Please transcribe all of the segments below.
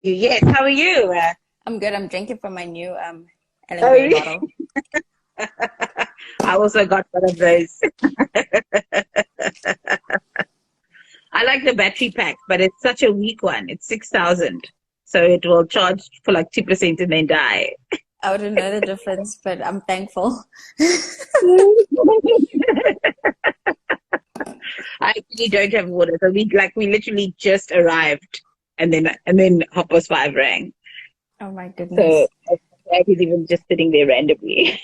Yes, how are you? I'm good. I'm drinking from my new Oh, Ellen really? bottle. I also got one of those. I like the battery pack, but it's such a weak one. It's 6,000. So it will charge for like 2% and then die. I wouldn't know the difference, but I'm thankful. I actually don't have water. So we literally just arrived and then half past five rang. Oh my So goodness. that is even just sitting there randomly.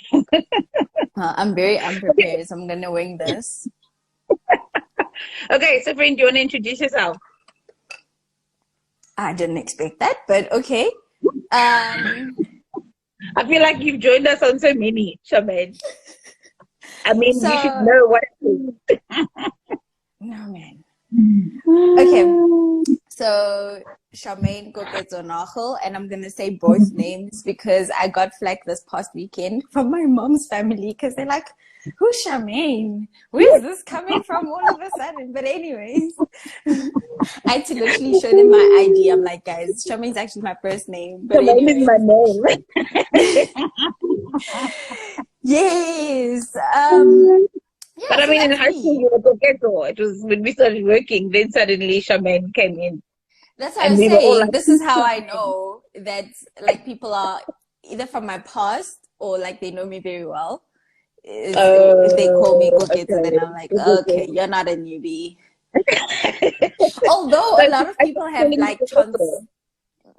I'm very unprepared, so I'm gonna wing this. Okay, so friend, do you want to introduce yourself? I didn't expect that, but okay. Um, I feel like you've joined us on so many, Charmaine. I mean, you should so know what it is. no man. Okay, so Charmaine Nagel, and I'm gonna say both names because I got flack this past weekend from my mom's family because they're like, "Who's Charmaine? Where's this coming from all of a sudden?" But anyways, I had to literally show them my ID. I'm like, guys, Charmaine's actually my first name. But Charmaine is my anyways, name. yes. But Yeah, I so mean, in that's high school, me. you were coquetto. It was when we started working, then suddenly Charmaine came in. That's what I And was we were all saying. like, This is "Who's how I Charmaine?" know that like people are either from my past or like they know me very well. Is if they call me Koketa, then I'm like, okay, Okay. you're not a newbie. Although a So lot of I people kept have calling you like coquetto.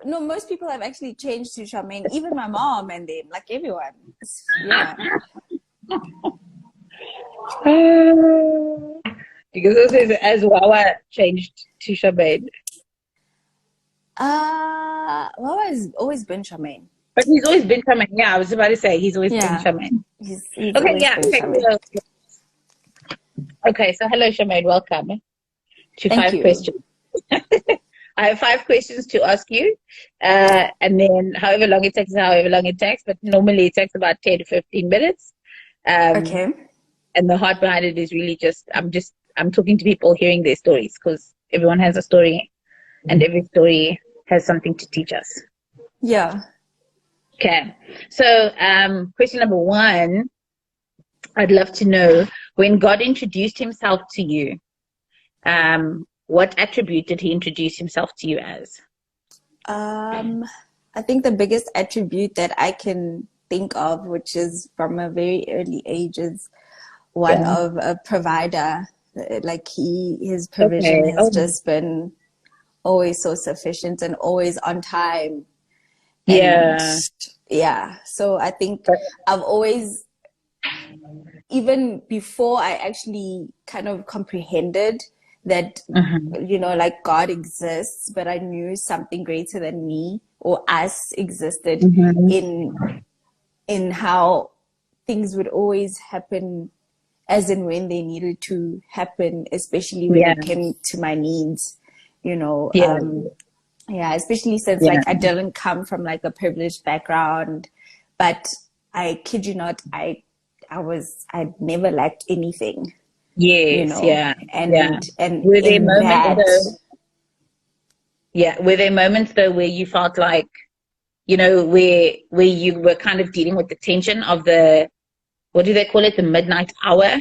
no, most people have actually changed to Charmaine, even my mom and them, like everyone. Yeah. Because this is as Wawa changed to Charmaine. Well, has always been Charmaine. But he's always been Charmaine. Yeah, I was about to say he's always been Yeah, Charmaine. he's Okay, always yeah. been Okay, Charmaine. so hello, Charmaine. Welcome to Thank five you. questions. I have five questions to ask you, and then however long it takes, however long it takes. But normally it takes about 10 to 15 minutes. Um, Okay. and the heart behind it is really I'm talking to people, hearing their stories because everyone has a story, and every story has something to teach us. Yeah. Okay, so question number one, I'd love to know when God introduced Himself to you. What attribute did He introduce Himself to you as? I think the biggest attribute that I can think of, which is from a very early age, is one Yeah. of a provider. Like his provision Okay. has Oh, just been always so sufficient and always on time. And yeah. yeah, so I think But, I've always, even before I actually kind of comprehended that, mhm. like God exists, but I knew something greater than me or us existed Mhm. in how things would always happen as and when they needed to happen, especially when Yeah. it came to my needs, you know. Yeah. Yeah, especially since Yeah. like I didn't come from like a privileged background, but I kid you not, I'd never lacked anything, Yes. Yeah. Yeah. and Were there in moments that, though? Yeah. Were there moments though where you felt like, where you were kind of dealing with the tension of the, what do they call it, the midnight hour?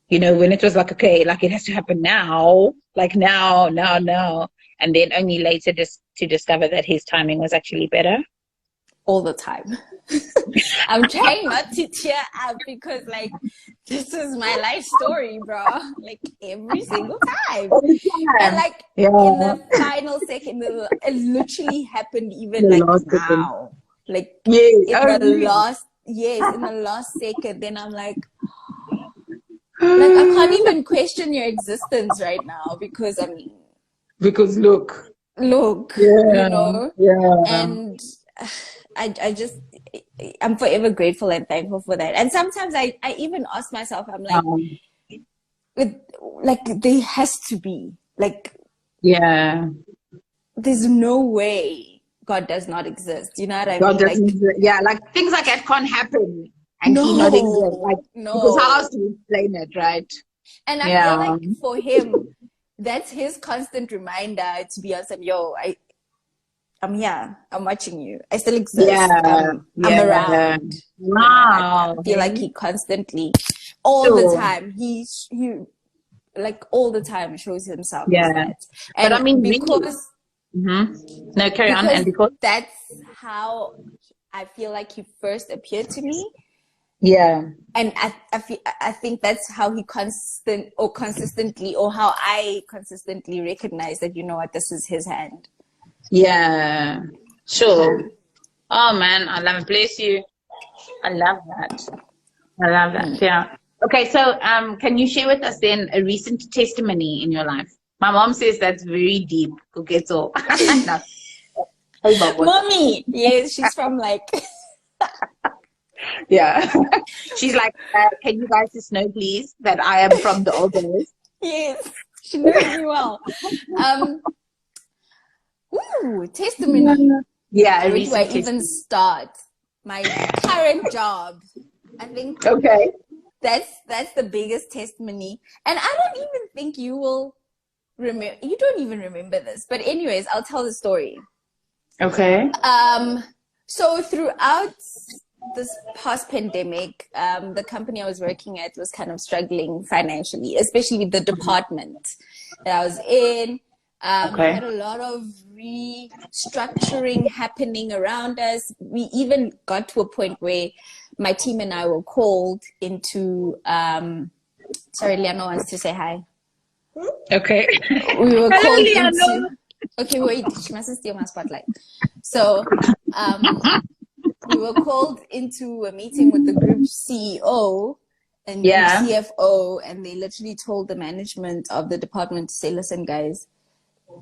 When it was like, okay, like it has to happen now, like now, and then only later just to discover that his timing was actually better. all the time. I'm trying not to tear up because like this is my life story, bro. Like every single time. All the And time. like in Yeah. the final second, it literally happened even The like last second. now. Like Yeah. in Oh, the really? last second, then I'm like I can't even question your existence right now because I mean, Because look. look, Yeah. Yeah. and I just I'm forever grateful and thankful for that. And sometimes I even ask myself, I'm like, Um, with like there has to be like yeah. there's no way God does not exist. You know what I God mean? doesn't, Like yeah, like things like that can't happen and he not exist. no, Like, because how else no. do you explain it, right? And I feel Yeah. like for him, that's his constant reminder to be on some yo. I'm here. I'm watching you. I still exist. Yeah. I'm around. Wow. I feel like he constantly, all the time, he like all the time shows himself as that. And but I mean, because no, carry on. And because that's how I feel like he first appeared to me. Yeah. And I think that's how he consistently, or how I consistently recognize that, you know what, this is his hand. Yeah. Sure. Oh man, I love it. Bless you. I love that. I love that. Yeah. Okay, so can you share with us then a recent testimony in your life? My mom says that's very deep. Okay, so Mommy, yes, she's from like yeah. She's like, can you guys just know, please, that I am from the old days? Yes, she knows me well. Testimony. Yeah, Where do I even start? My current job. I think that's the biggest testimony. And I don't even think you will remember. You don't even remember this. But anyways, I'll tell the story. Okay. So throughout this past pandemic, the company I was working at was kind of struggling financially, especially the department that I was in. We had a lot of restructuring happening around us. We even got to a point where my team and I were called into sorry, Liana wants to say hi. Okay. We were called into okay, wait, she mustn't steal my spotlight. So we were called into a meeting with the group CEO and group CFO, and they literally told the management of the department to say, listen guys,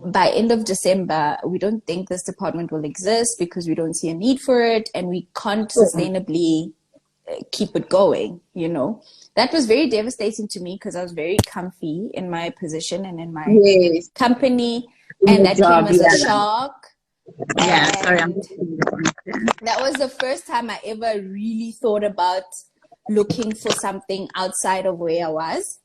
by end of December, we don't think this department will exist because we don't see a need for it, and we can't sustainably keep it going, you know. That was very devastating to me because I was very comfy in my position and in my company, and that came as a shock. Yeah, sorry. That was the first time I ever really thought about looking for something outside of where I was.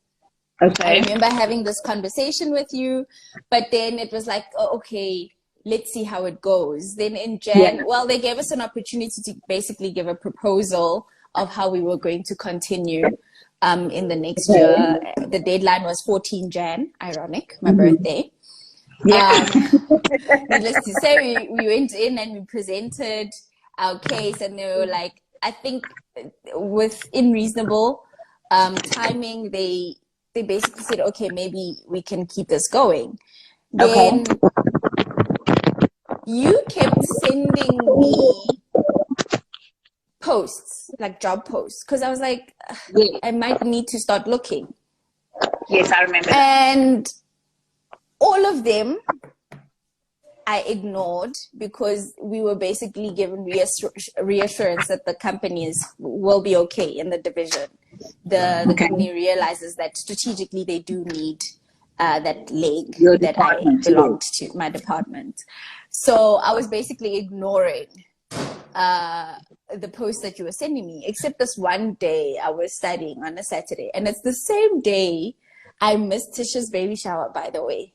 I remember having this conversation with you, but then it was like, oh, okay, let's see how it goes. Then in Jan, well, they gave us an opportunity to basically give a proposal of how we were going to continue in the next year. The deadline was 14 Jan, ironic, my birthday. Needless to say, we went in and we presented our case, and they were like, I think within reasonable timing, they basically said, okay, maybe we can keep this going. Then you kept sending me posts, like job posts, because I was like, I might need to start looking. Yes, I remember. And all of them I ignored because we were basically given reassurance that the companies will be okay in the division. The company realizes that strategically they do need that leg that I belonged to, my department. So I was basically ignoring the post that you were sending me, except this one day I was studying on a Saturday, and it's the same day I missed Tisha's baby shower, by the way.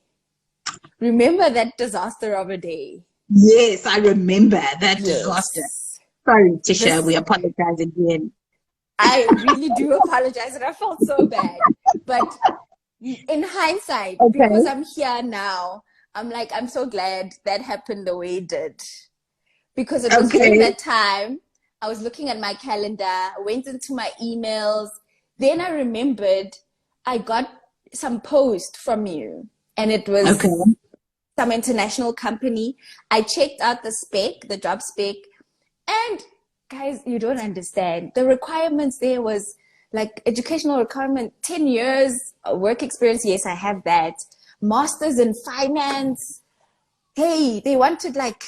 Remember that disaster of a day? Yes, I remember that disaster. Sorry, Tisha, we apologize again. I really do apologize, and I felt so bad. But in hindsight, because I'm here now, I'm like, I'm so glad that happened the way it did. Because it was during that time, I was looking at my calendar, went into my emails. Then I remembered I got some post from you, and it was some international company. I checked out the spec, the job spec, and guys, you don't understand. The requirements there was like educational requirement, 10 years work experience. Yes, I have that. Masters in finance. Hey, they wanted like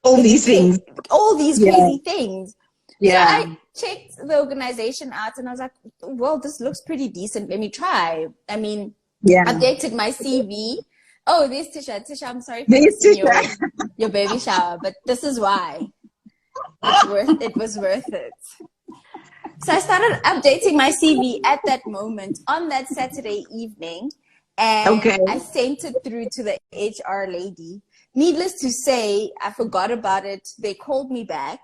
all these things, all these crazy things. Yeah. So I checked the organization out, and I was like, well, this looks pretty decent. Let me try. I mean, updated my CV. Oh, there's Tisha. Tisha, I'm sorry for missing your baby shower, but this is why. It was worth it. So I started updating my CV at that moment on that Saturday evening, and I sent it through to the HR lady. needless to say, I forgot about it. They called me back.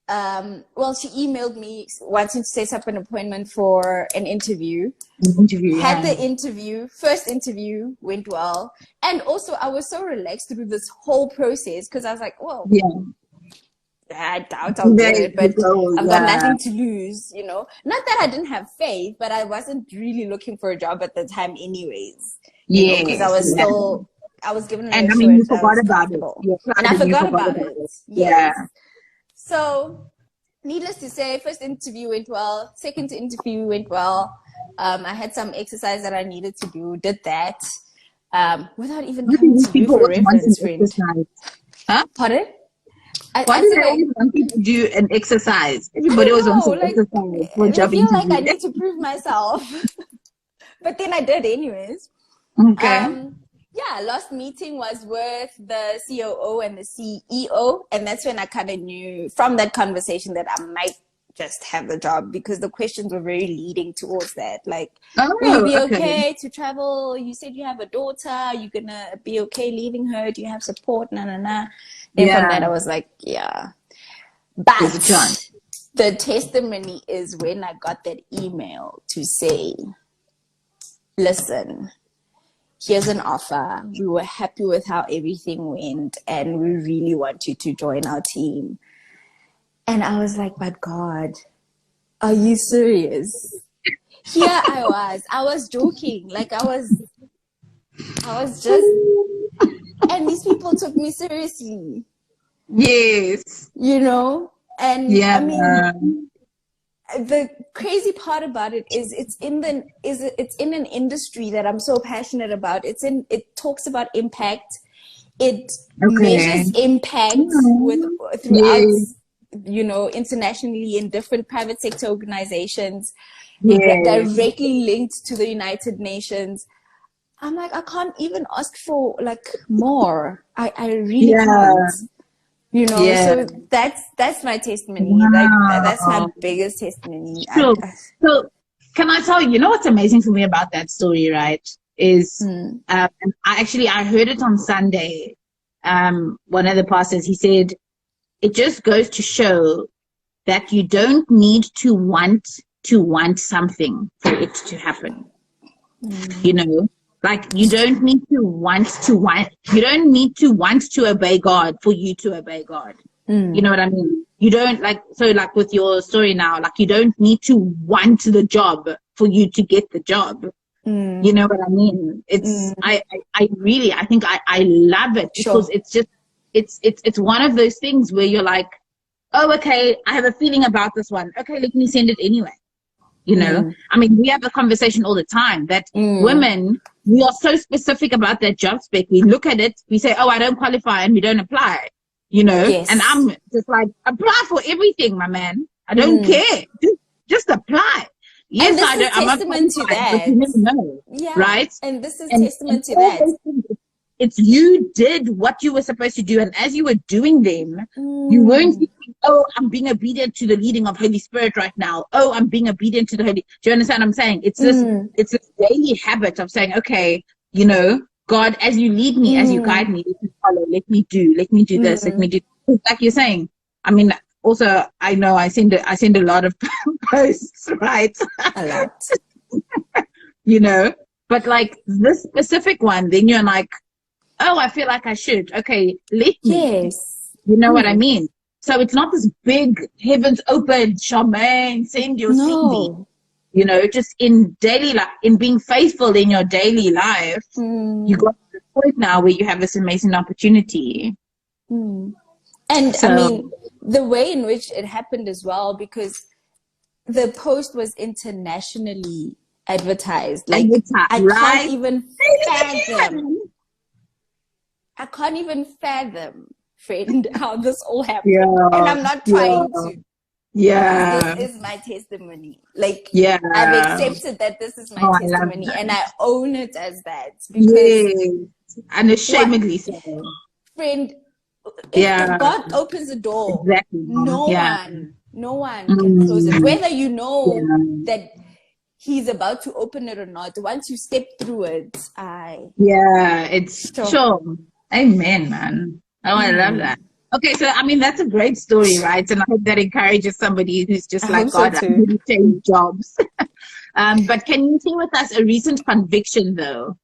Well, she emailed me wanting to set up an appointment for an interview. Had the interview. First interview went well. And also, I was so relaxed through this whole process because I was like, well, I doubt I'll get it, but I've got nothing to lose, you know. Not that I didn't have faith, but I wasn't really looking for a job at the time anyways. Yeah. Because I was still, I was given an and you forgot about it. And I forgot about it. Yes. So, needless to say, first interview went well. Second interview went well. I had some exercise that I needed to do, did that. Without even coming to you for reference, friend. Huh? Pardon? Why do they always want you to do an exercise? Everybody always wants to exercise for job interview. I feel like I need to prove myself. But then I did anyways. Okay. Last meeting was with the COO and the CEO. And that's when I kind of knew from that conversation that I might just have the job, because the questions were very leading towards that. Like, will you be okay to travel? You said you have a daughter. Are you going to be okay leaving her? Do you have support? Then from that, I was like, yeah. But the testimony is when I got that email to say, listen, here's an offer. We were happy with how everything went, and we really want you to join our team. And I was like, but God, are you serious? Here I was joking. Like I was just, and these people took me seriously. Yes. You know? And I mean, the crazy part about it is it's in an industry that I'm so passionate about. It talks about impact. It measures impact throughout, you know, internationally in different private sector organizations, directly linked to the United Nations. I'm like, I can't even ask for like more. I really can't. You know, so that's my testimony. Wow. Like that's my biggest testimony. So can I tell you, you know what's amazing for me about that story, right? Is I heard it on Sunday. One of the pastors, he said, it just goes to show that you don't need to want something for it to happen. You know, like you don't need to want to obey God for you to obey God. You know what I mean? You don't like with your story now, like you don't need to want the job for you to get the job. You know what I mean? It's I think I love it because it's just it's one of those things where you're like, oh, okay, I have a feeling about this one. Okay, let me send it anyway. You know, I mean, we have a conversation all the time that women, we are so specific about that job spec. We look at it, we say, oh, I don't qualify, and we don't apply, you know, and I'm just like, apply for everything, my man. I don't care. Just apply. Yes, and this is testament to that. You never know, right? And this is testament to that. It's you did what you were supposed to do, and as you were doing them, you weren't thinking, oh, I'm being obedient to the leading of Holy Spirit right now. Oh, I'm being obedient to the Holy. Do you understand what I'm saying? It's this daily habit of saying, okay, you know, God, as you lead me, as you guide me, let me follow, let me do this, let me do. Like you're saying, I mean, also, I know I send a lot of posts, right? A lot. You know, but like this specific one, then you're like, oh, I feel like I should. Okay, let me. Yes. You know what I mean? So it's not this big heavens open, Charmaine, send your CV. You know, just in daily life, in being faithful in your daily life, you got to the point now where you have this amazing opportunity. And I mean, the way in which it happened as well, because the post was internationally advertised. Like, I can't even fathom. I can't even fathom, friend, how this all happened. And I'm not trying to. This is my testimony. Like, I've accepted that this is my testimony, and I own it as that. Because unashamedly so. Friend, if God opens the door, no one can close it. Whether you know that He's about to open it or not, once you step through it, it's sure. Amen, man. Oh, I love that. Okay, so I mean that's a great story, right? And I hope that encourages somebody who's just I like, hope so God, I too. need to change jobs. But can you share with us a recent conviction, though?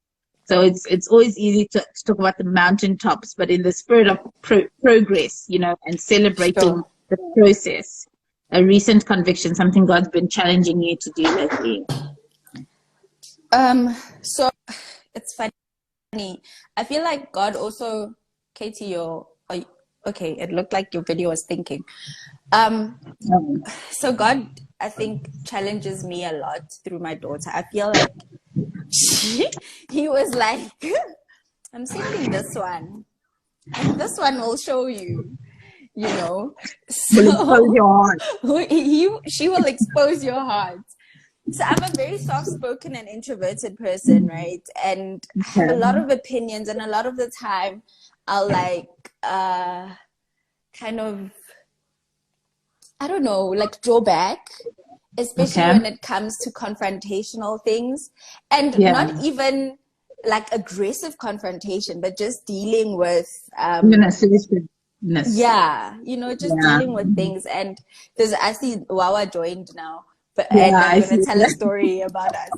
So it's always easy to talk about the mountaintops, but in the spirit of progress, you know, and celebrating Sure. the process, a recent conviction, something God's been challenging you to do lately. So it's funny. I feel like God also, Katie, okay, it looked like your video was thinking. So God, I think, challenges me a lot through my daughter. I feel like he was like, I'm sending this one, and this one will show you, you know. Will expose your heart. She will expose your heart. So I'm a very soft-spoken and introverted person, right? And I have a lot of opinions, and a lot of the time I'll like kind of, I don't know, like draw back, especially when it comes to confrontational things, and not even like aggressive confrontation, but just dealing with yeah, you know, just dealing with things. And I see Wawa joined now, and I'm gonna tell a story about us.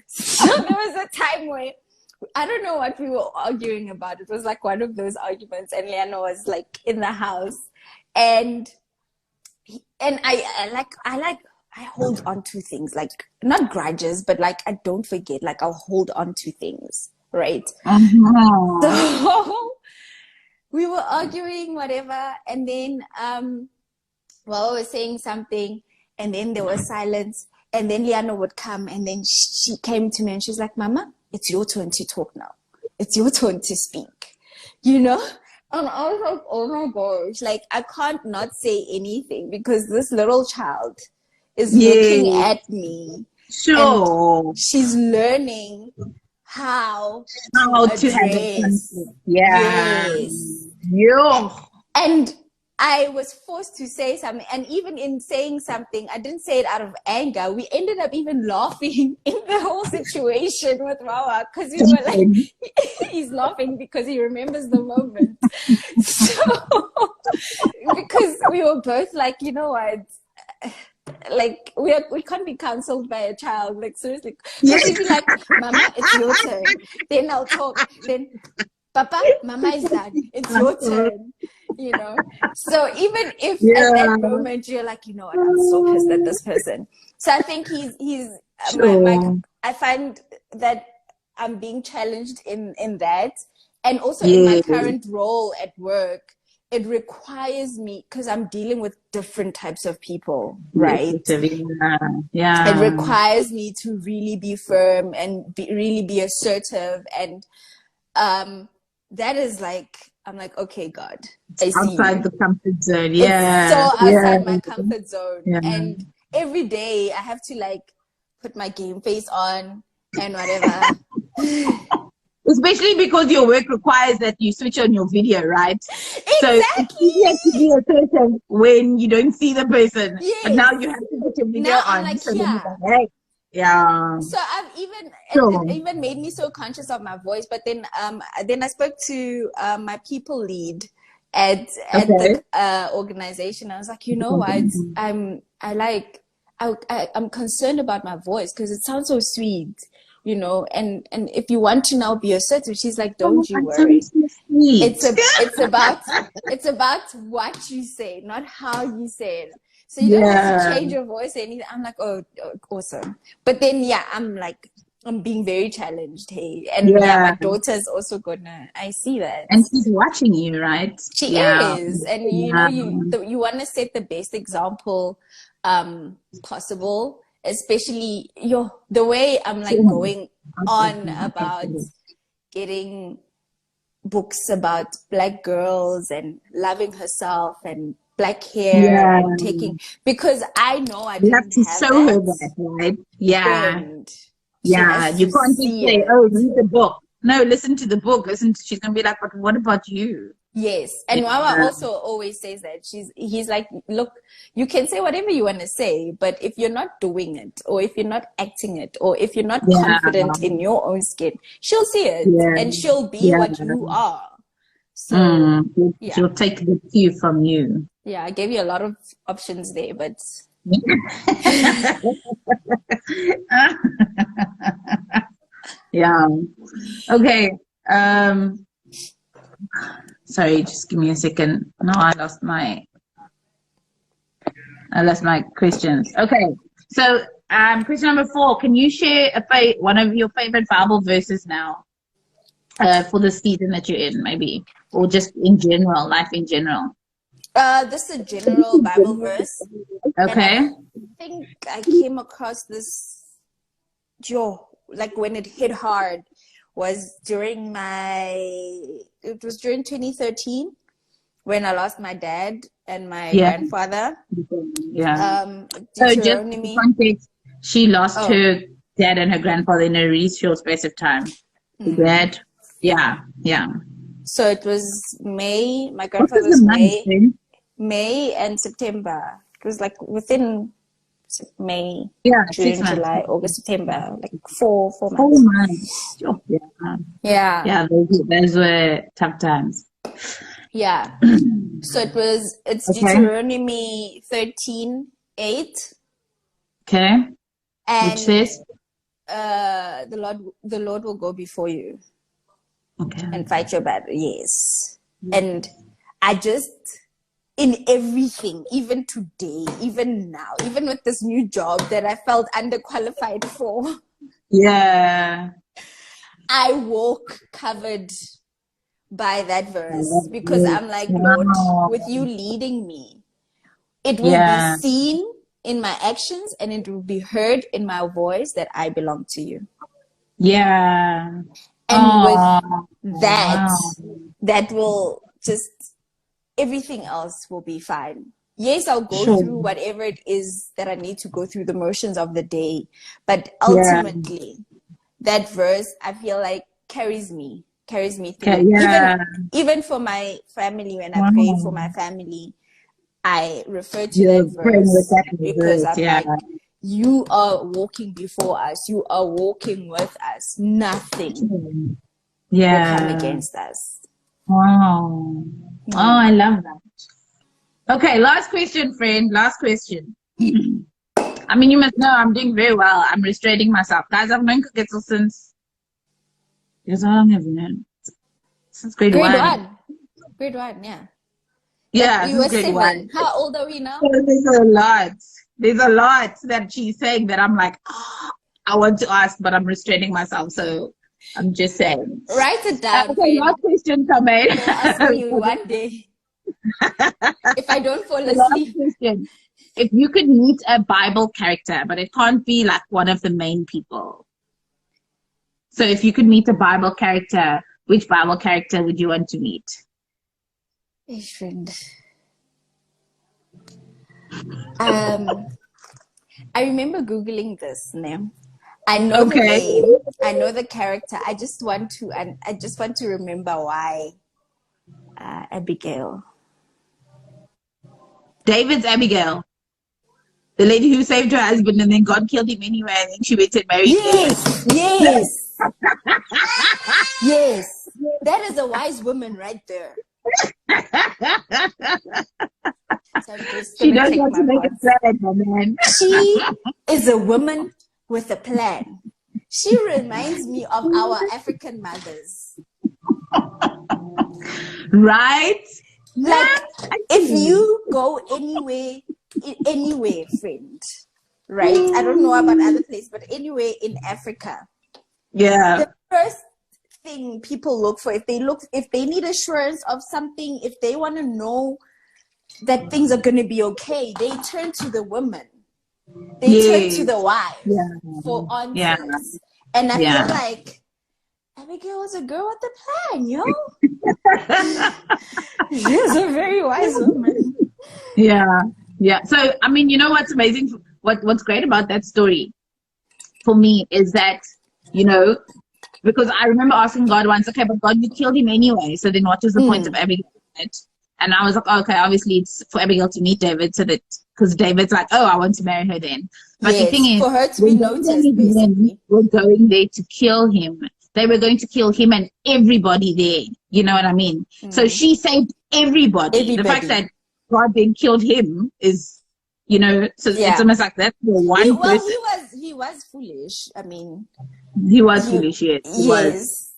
So there was a time where I don't know what we were arguing about. It was like one of those arguments, and Leanna was like in the house, and I hold on to things, like not grudges, but like I don't forget, like I'll hold on to things, right? So we were arguing, whatever, and then Wawa was saying something, and then there was silence, and then Liana would come, and then she came to me and she's like, Mama, it's your turn to talk now. It's your turn to speak, you know? And I was like, oh my gosh, like I can't not say anything because this little child is looking at me. Sure. And she's learning how to address. Yes. And I was forced to say something, and even in saying something, I didn't say it out of anger. We ended up even laughing in the whole situation with Wawa, because we were like, he's laughing because he remembers the moment. So, because we were both like, you know what, like we can't be counseled by a child, like seriously. So she'd be like, Mama, it's your turn. Then I'll talk. Then, Papa, Mama is done. It's your turn. You know, so even if at that moment you're like, you know what, I'm so pissed at this person. So I think he's I find that I'm being challenged in that, and also in my current role at work, it requires me, because I'm dealing with different types of people, right? It requires me to really be firm and really be assertive, and that is like, I'm like, okay, God, I see outside the comfort zone. It's so outside my comfort zone. And every day I have to like put my game face on and whatever. Especially because your work requires that you switch on your video, right? Exactly. So it's easier to be a person when you don't see the person. Yes. But now you have to put your video on. Like, so hey. So I've it even made me so conscious of my voice. But then I spoke to my people lead at the organization. I was like, you know what, I'm concerned about my voice because it sounds so sweet, you know, and if you want to now be assertive, she's like, don't you worry. It's about what you say, not how you say it. So you don't have to change your voice or anything. I'm like, oh, awesome. But then, I'm being very challenged, hey. And my daughter's also I see that. And she's watching you, right? She is. And, you know, you want to set the best example possible, especially the way I'm like going on about getting books about Black girls and loving herself and Black hair and taking, because I know I didn't have to show her that, right? You can't just say, oh, read the book. No, listen to the book. She's gonna be like, but what about you? Yes. And Wawa also always says that. He's like, look, you can say whatever you want to say, but if you're not doing it, or if you're not acting it, or if you're not confident in your own skin, she'll see it and she'll be what you are. So She'll take the cue from you. yeah, I gave you a lot of options there, but Yeah. Okay. Sorry, just give me a second. No, I lost my questions. Okay. So, question number 4. Can you share one of your favorite Bible verses now, for the season that you're in, maybe, or just in general, life in general? this is a general Bible verse. Okay. And I think I came across this, like when it hit hard was during 2013 when I lost my dad and my grandfather. Yeah. So just Deuteronomy. for context, she lost her dad and her grandfather in a really short space of time. Dad, yeah. So it was May. My What grandfather was was the month? May and September. It was like within May, Yeah, June, 6 months. July, August, September, like four 4 months. months. Oh, Yeah. Yeah, those were tough times. Yeah. So it's Okay. Deuteronomy 13:8. Okay. And Which says? the Lord will go before you Okay. and fight your battle. Yes. And I just, in everything, even today, even now, even with this new job that I felt underqualified for, Yeah. I walk covered by that verse because I'm like, Lord, with you leading me, it will be seen in my actions and it will be heard in my voice that I belong to you. Yeah. And with that will just, everything else will be fine. Yes, I'll go through whatever it is that I need to go through, the motions of the day. But ultimately, that verse, I feel like carries me through. Even for my family, when I pray for my family, I refer to that verse because I'm like, you are walking before us. You are walking with us. Nothing will come against us. Wow. Oh, I love that. Okay, last question, friend. Last question. I mean, you must know I'm doing very well. I'm restraining myself. Guys, I've known Kuketsu since... How long have you known? Since grade 1. Grade 1, yeah. Yeah, you were grade 7. 1. How old are we now? So there's a lot. There's a lot that she's saying that I'm like, I want to ask, but I'm restraining myself. So I'm just saying. Write it down. Okay, last question, Charmaine. I'll ask you one day. If I don't fall asleep. Last question. If you could meet a Bible character, but it can't be like one of the main people. So if you could meet a Bible character, which Bible character would you want to meet? Hey, friend. I remember Googling this name. I know the name. I know the character. I just want to remember why. Abigail. David's Abigail. The lady who saved her husband and then God killed him anyway and then she went and married him. Yes. Yes. That is a wise woman right there. So she doesn't want to make a plan, my man. She is a woman with a plan. She reminds me of our African mothers. Right? Like, if you go anywhere, friend, right? I don't know about other places, but anywhere in Africa, the first thing people look for, if they need assurance of something, if they want to know that things are going to be okay, they turn to the woman. They turn to the wife for answers. And I feel like Abigail was a girl with a plan, yo. She's a very wise woman. Yeah. So, I mean, you know what's amazing? What's great about that story for me is that, you know, because I remember asking God once, okay, but God, you killed him anyway. So then what was the point of Abigail? And I was like, oh, okay, obviously it's for Abigail to meet David so that, because David's like, oh, I want to marry her then. But the thing is, for her to be noticed, basically. We're going there to kill him. they were going to kill him and everybody there. You know what I mean? So she saved everybody. The fact that God then killed him is, you know, so it's almost like that for one person. He was foolish. I mean, he was foolish. Yes, he was.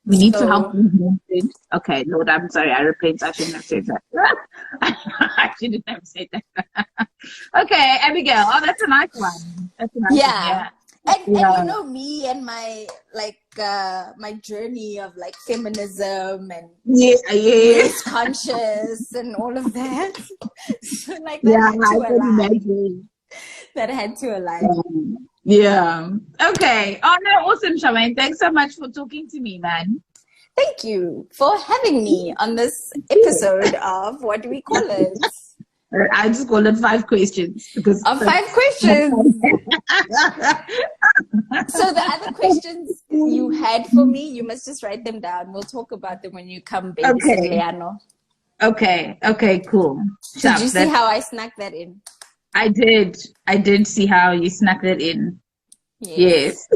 We need to help him. Okay, Lord, I'm sorry. I repent. I shouldn't have said that. I shouldn't have said that. Okay, Abigail. Oh, that's a nice one. That's a nice one. Yeah. And you know me and my my journey of like feminism and race conscious and all of that. So like that had to align. Yeah. Okay. Oh no, awesome, Charmaine. Thanks so much for talking to me, man. Thank you for having me on this episode of what do we call it? I just call it 5 questions because of 5 questions. So the other questions you had for me, you must just write them down. We'll talk about them when you come, baby. Okay, cool. Did you see how I snuck that in? I did see how you snuck that in. Yes.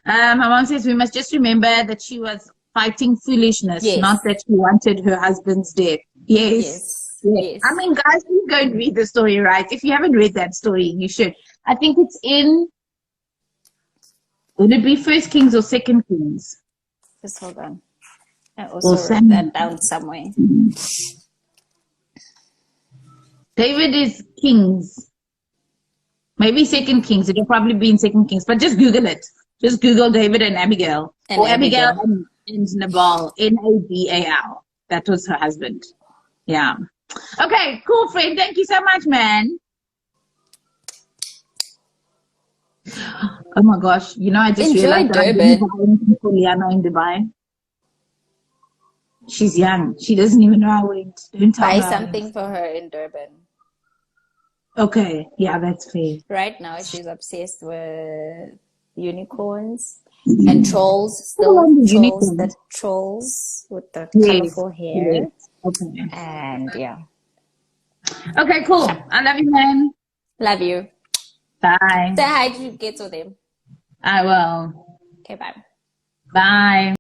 My mom says we must just remember that she was fighting foolishness, not that she wanted her husband's death. Yes. I mean, guys, please go and read the story, right? If you haven't read that story, you should. I think it's in, would it be First Kings or Second Kings? Just hold on. I also wrote that down somewhere. David is Kings. Maybe Second Kings. It'll probably be in Second Kings. But just Google it. Just Google David and Abigail. Abigail and Nabal. Nabal. That was her husband. Yeah. Okay, cool, friend. Thank you so much, man. Oh my gosh. You know, I just realized that I'm in Dubai. She's young. She doesn't even know I went. Don't tell her. Buy something for her in Durban. Okay. Yeah, that's fair. Right now, she's obsessed with unicorns and trolls. The trolls with the colorful hair. Yes. Okay. And okay, cool. I love you, man. Love you. Bye. Say hi to get to them. I will. Okay, bye. Bye.